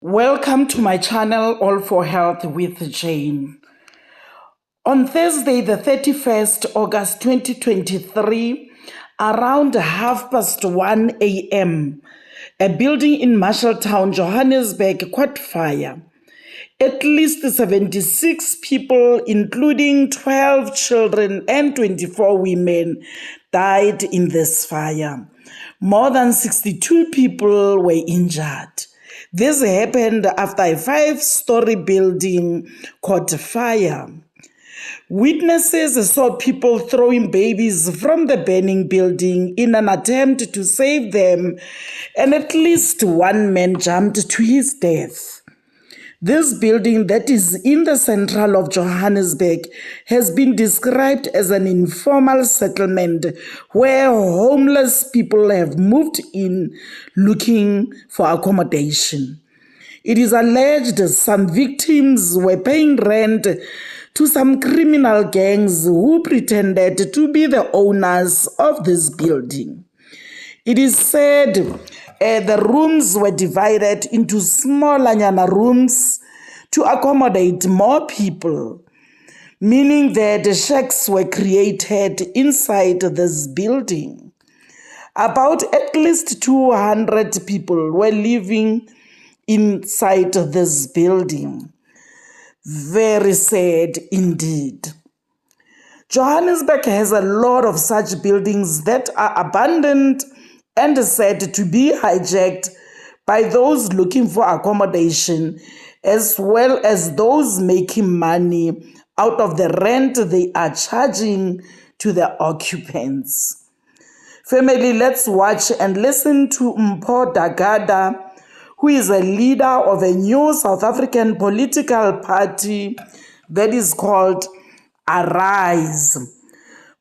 Welcome to my channel, All for Health with Jane. On Thursday, the 31st August 2023, around 1:30 a.m., a building in Marshalltown, Johannesburg, caught fire. At least 76 people, including 12 children and 24 women, died in this fire. More than 62 people were injured. This happened after a 5-story building caught fire. Witnesses saw people throwing babies from the burning building in an attempt to save them, and at least one man jumped to his death. This building that is in the central of Johannesburg has been described as an informal settlement where homeless people have moved in looking for accommodation. It is alleged some victims were paying rent to some criminal gangs who pretended to be the owners of this building. It is said the rooms were divided into smaller rooms to accommodate more people, meaning that the shacks were created inside this building. About at least 200 people were living inside this building. Very sad indeed. Johannesburg has a lot of such buildings that are abandoned and said to be hijacked by those looking for accommodation, as well as those making money out of the rent they are charging to the occupants. Family, let's watch and listen to Mpho Dagada, who is a leader of a new South African political party that is called Arise.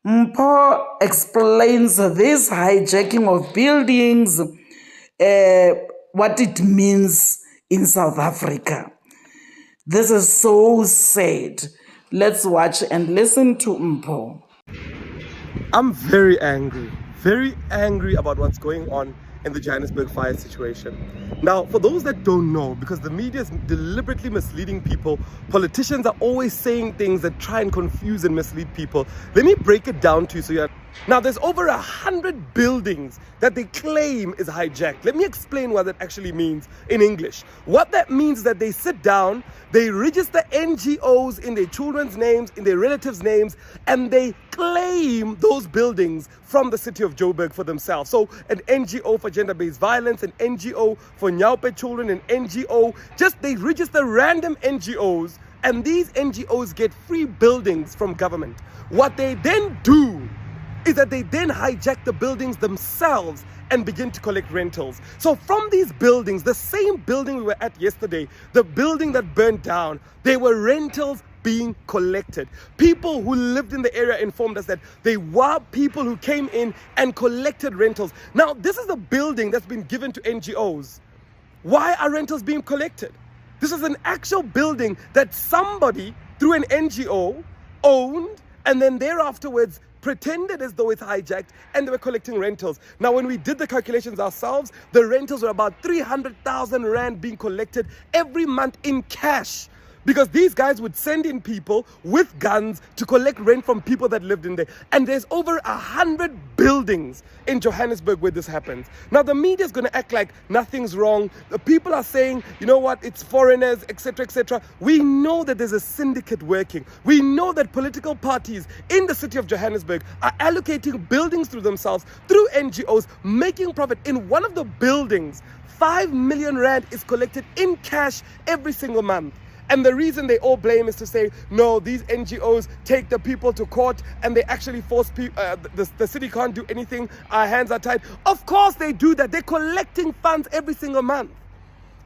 Mpho explains this hijacking of buildings, what it means in South Africa. This is so sad. Let's watch and listen to Mpho. I'm very angry about what's going on in the Johannesburg fire situation. Now, for those that don't know, because the media is deliberately misleading people, politicians are always saying things that try and confuse and mislead people. Let me break it down to you so you're... Now, there's over 100 buildings that they claim is hijacked. Let me explain what that actually means in English. What that means is that they sit down, they register NGOs in their children's names, in their relatives' names, and they claim those buildings from the city of Joburg for themselves. So an NGO for gender-based violence, an NGO for Nyaupe children, an NGO, just they register random NGOs, and these NGOs get free buildings from government. What they then do is that they then hijack the buildings themselves and begin to collect rentals. So from these buildings, the same building we were at yesterday, the building that burned down, there were rentals being collected. People who lived in the area informed us that they were people who came in and collected rentals. Now, this is a building that's been given to NGOs. Why are rentals being collected? This is an actual building that somebody through an NGO owned and then thereafterwards pretended as though it's hijacked, and they were collecting rentals. Now, when we did the calculations ourselves, the rentals were about 300,000 rand being collected every month in cash, because these guys would send in people with guns to collect rent from people that lived in there. And there's over 100 buildings in Johannesburg where this happens. Now, the media is going to act like nothing's wrong. The people are saying, you know what, it's foreigners, etc., etc. We know that there's a syndicate working. We know that political parties in the city of Johannesburg are allocating buildings through themselves, through NGOs, making profit. In one of the buildings, 5 million rand is collected in cash every single month. And the reason they all blame is to say, no, these NGOs take the people to court and they actually force people, the city can't do anything, our hands are tied. Of course they do that. They're collecting funds every single month.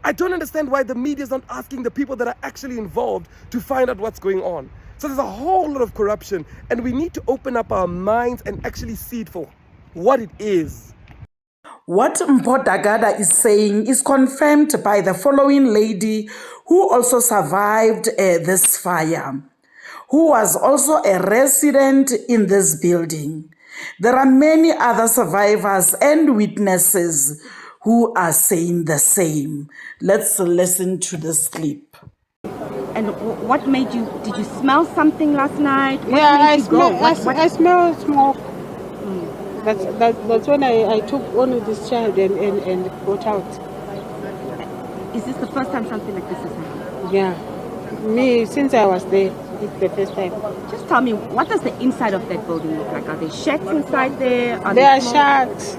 I don't understand why the media is not asking the people that are actually involved to find out what's going on. So there's a whole lot of corruption, and we need to open up our minds and actually see it for what it is. What Mpho Dagada is saying is confirmed by the following lady who also survived this fire, who was also a resident in this building. There are many other survivors and witnesses who are saying the same. Let's listen to this clip. And what made you, did you smell something last night? What Yeah, made I you smell. go? I smell smoke. That's when I took only this child and got out. Is this the first time something like this has happened? Yeah, me since I was there, it's the first time. Just tell me, what does the inside of that building look like? Are there shacks inside there? There are shacks,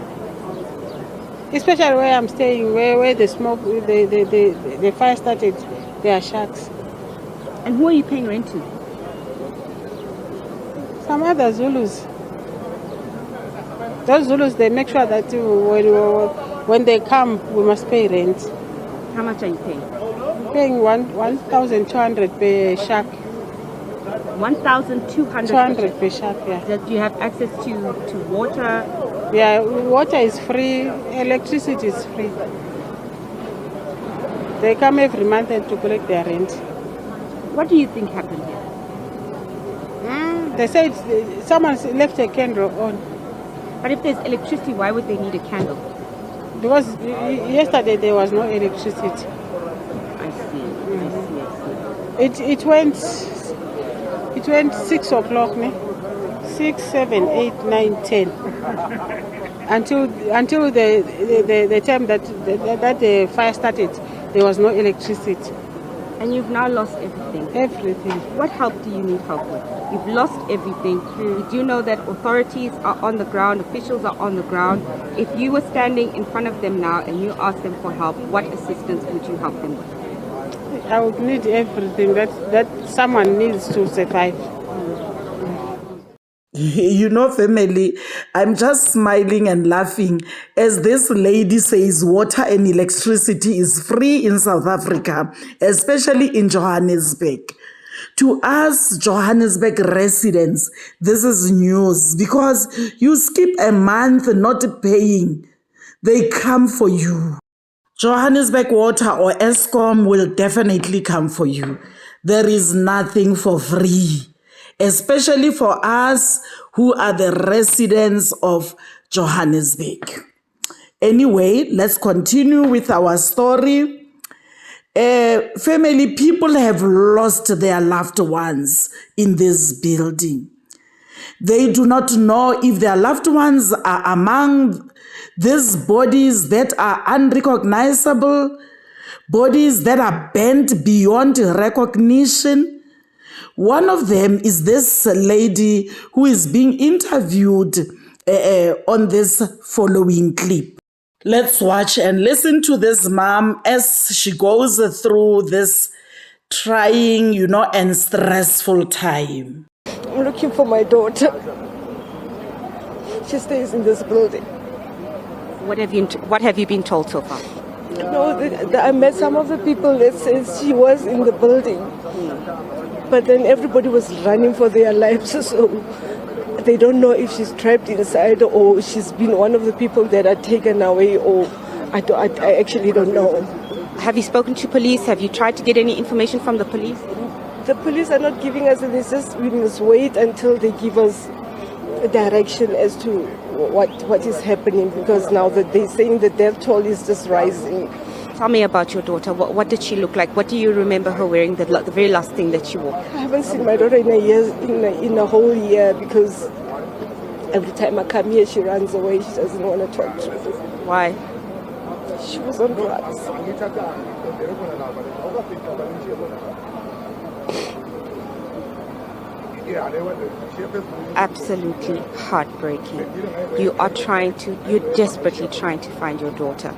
especially where I'm staying, where the smoke, the fire started. There are shacks. And who are you paying rent to? Some other Zulus. Those Zulus, they make sure that when they come, we must pay rent. How much are you paying? Paying 1,200 per shack. 1,200 200 per shack, yeah. Do you have access to water? Yeah, water is free, electricity is free. They come every month and to collect their rent. What do you think happened here? They said someone left a candle on. But if there's electricity, why would they need a candle? Because yesterday there was no electricity. I see. I see. It went 6 o'clock, ne? 6, 7, 8, 9, 10. Until the time that the fire started, there was no electricity. And you've now lost everything. Everything. What help do you need help with? You've lost everything. You do know that authorities are on the ground, officials are on the ground. If you were standing in front of them now and you asked them for help, what assistance would you help them with? I would need everything that someone needs to survive. You know, family, I'm just smiling and laughing as this lady says water and electricity is free in South Africa, especially in Johannesburg. To us Johannesburg residents, this is news because you skip a month not paying, they come for you. Johannesburg Water or Eskom will definitely come for you. There is nothing for free, especially for us who are the residents of Johannesburg. Anyway, let's continue with our story. Family, people have lost their loved ones in this building. They do not know if their loved ones are among these bodies that are unrecognizable, bodies that are bent beyond recognition. One of them is this lady who is being interviewed on this following clip. Let's watch and listen to this mom as she goes through this trying, and stressful time. I'm looking for my daughter. She stays in this building. What have you been told so far? No, I met some of the people that says she was in the building. But then everybody was running for their lives, so they don't know if she's trapped inside or she's been one of the people that are taken away, or I actually don't know. Have you spoken to police? Have you tried to get any information from the police? The police are not giving us this. We must wait until they give us a direction as to what is happening, because now that they're saying the death toll is just rising. Tell me about your daughter. What did she look like? What do you remember her wearing, the very last thing that she wore? I haven't seen my daughter in a year, in a whole year, because every time I come here, she runs away. She doesn't want to talk to me. Why? She was on drugs. Absolutely heartbreaking. You're desperately trying to find your daughter.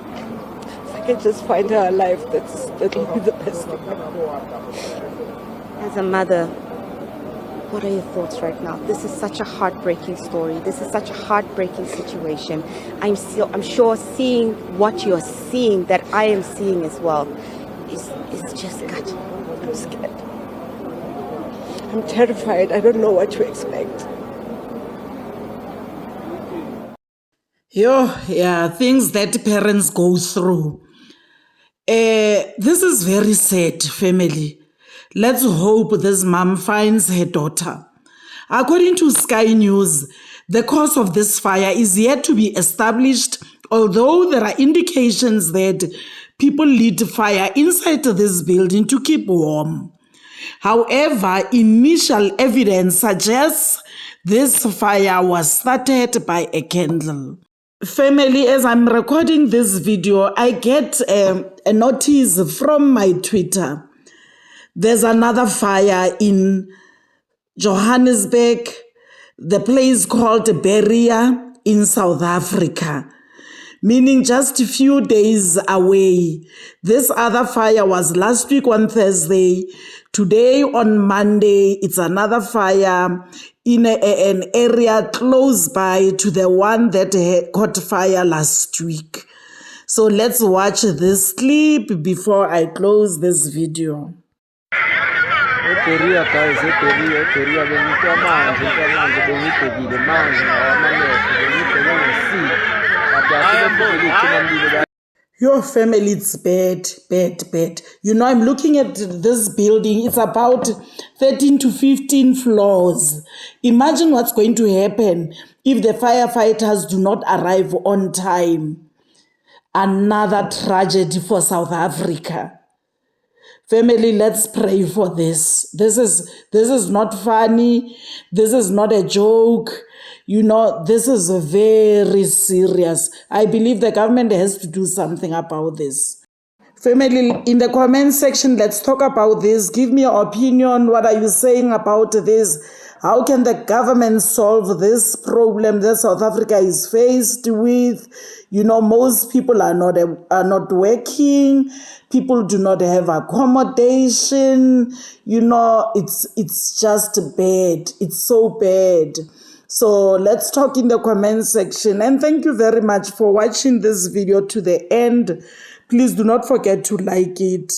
If I can just find her alive, that will be the best thing. As a mother, what are your thoughts right now? This is such a heartbreaking story. This is such a heartbreaking situation. I'm sure seeing what you're seeing, that I am seeing as well, is just gut. I'm scared. I'm terrified. I don't know what to expect. Things that parents go through. This is very sad, family. Let's hope this mom finds her daughter. According to Sky News, the cause of this fire is yet to be established, Although there are indications that people lit fire inside this building to keep warm. However, initial evidence suggests this fire was started by a candle. Family, as I'm recording this video, I get a notice from my Twitter. There's another fire in Johannesburg, the place called Beria in South Africa, meaning just a few days away. This other fire was last week on Thursday. Today on Monday, it's another fire in an area close by to the one that caught fire last week. So let's watch this clip before I close this video. Your family, it's bad, bad, bad. You know, I'm looking at this building. It's about 13 to 15 floors. Imagine what's going to happen if the firefighters do not arrive on time. Another tragedy for South Africa. Family, let's pray for this. This is not funny. This is not a joke. You know, this is very serious. I believe the government has to do something about this. Family, in the comment section, let's talk about this. Give me your opinion. What are you saying about this? How can the government solve this problem that South Africa is faced with? You know, most people are not working. People do not have accommodation. You know, it's just bad. It's so bad. So let's talk in the comment section. And thank you very much for watching this video to the end. Please do not forget to like it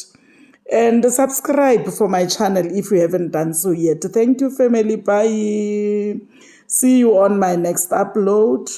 and subscribe for my channel if you haven't done so yet. Thank you, family. Bye. See you on my next upload.